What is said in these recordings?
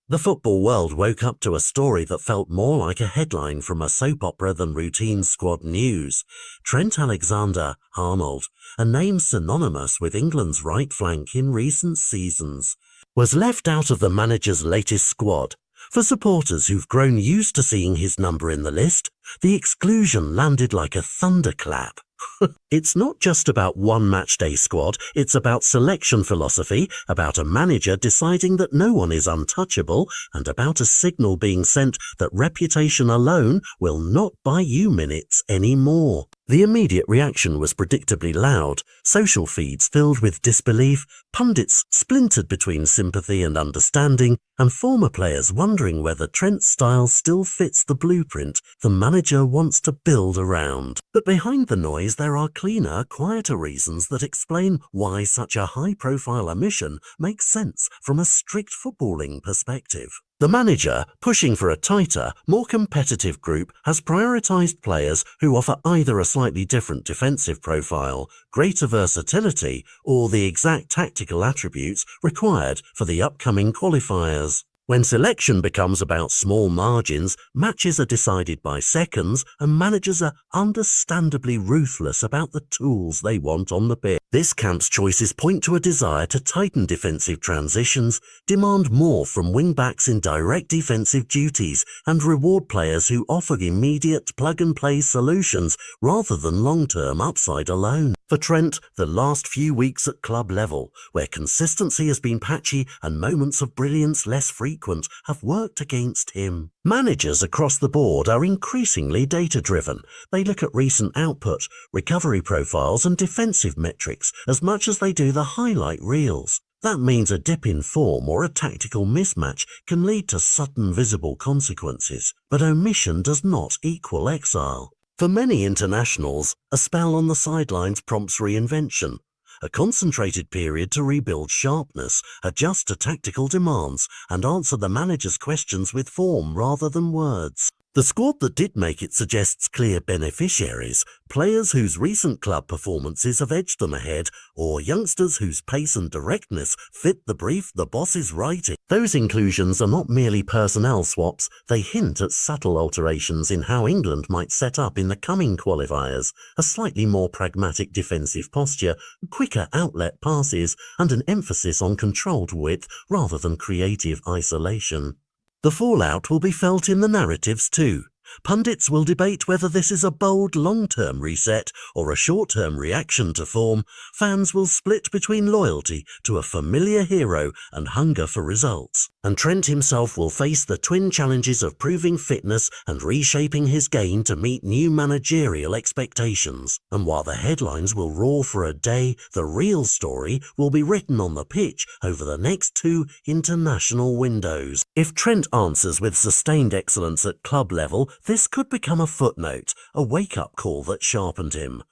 The football world woke up to a story that felt more like a headline from a soap opera than routine squad news. Trent Alexander-Arnold, a name synonymous with England's right flank in recent seasons, was left out of the manager's latest squad. For supporters who've grown used to seeing his number in the list, the exclusion landed like a thunderclap. It's not just about one matchday squad, it's about selection philosophy, about a manager deciding that no one is untouchable, and about a signal being sent that reputation alone will not buy you minutes anymore. The immediate reaction was predictably loud, social feeds filled with disbelief, pundits splintered between sympathy and understanding, and former players wondering whether Trent's style still fits the blueprint the manager wants to build around. But behind the noise there are cleaner, quieter reasons that explain why such a high-profile omission makes sense from a strict footballing perspective. The manager, pushing for a tighter, more competitive group, has prioritised players who offer either a slightly different defensive profile, greater versatility, or the exact tactical attributes required for the upcoming qualifiers. When selection becomes about small margins, matches are decided by seconds, and managers are understandably ruthless about the tools they want on the pitch. This camp's choices point to a desire to tighten defensive transitions, demand more from wing-backs in direct defensive duties, and reward players who offer immediate plug-and-play solutions rather than long-term upside alone. For Trent, the last few weeks at club level, where consistency has been patchy and moments of brilliance less frequent, have worked against him. Managers across the board are increasingly data-driven. They look at recent output, recovery profiles and defensive metrics as much as they do the highlight reels. That means a dip in form or a tactical mismatch can lead to sudden visible consequences, but omission does not equal exile. For many internationals, a spell on the sidelines prompts reinvention, a concentrated period to rebuild sharpness, adjust to tactical demands, and answer the manager's questions with form rather than words. The squad that did make it suggests clear beneficiaries, players whose recent club performances have edged them ahead, or youngsters whose pace and directness fit the brief the boss is writing. Those inclusions are not merely personnel swaps, they hint at subtle alterations in how England might set up in the coming qualifiers, a slightly more pragmatic defensive posture, quicker outlet passes, and an emphasis on controlled width rather than creative isolation. The fallout will be felt in the narratives too. Pundits will debate whether this is a bold long-term reset or a short-term reaction to form. Fans will split between loyalty to a familiar hero and hunger for results. And Trent himself will face the twin challenges of proving fitness and reshaping his game to meet new managerial expectations. And while the headlines will roar for a day, the real story will be written on the pitch over the next 2 international windows. If Trent answers with sustained excellence at club level, this could become a footnote, a wake-up call that sharpened him.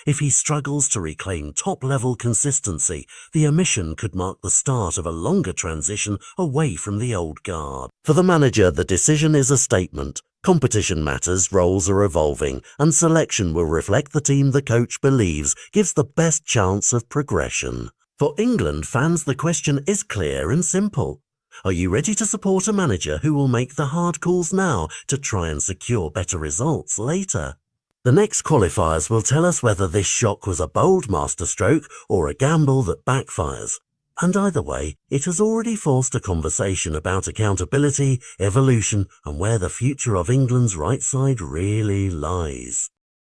If he struggles to reclaim top-level consistency, the omission could mark the start of a longer transition away from the old guard. For the manager, the decision is a statement. Competition matters, roles are evolving, and selection will reflect the team the coach believes gives the best chance of progression. For England fans, the question is clear and simple. Are you ready to support a manager who will make the hard calls now to try and secure better results later? The next qualifiers will tell us whether this shock was a bold masterstroke or a gamble that backfires. And either way, it has already forced a conversation about accountability, evolution, and where the future of England's right side really lies.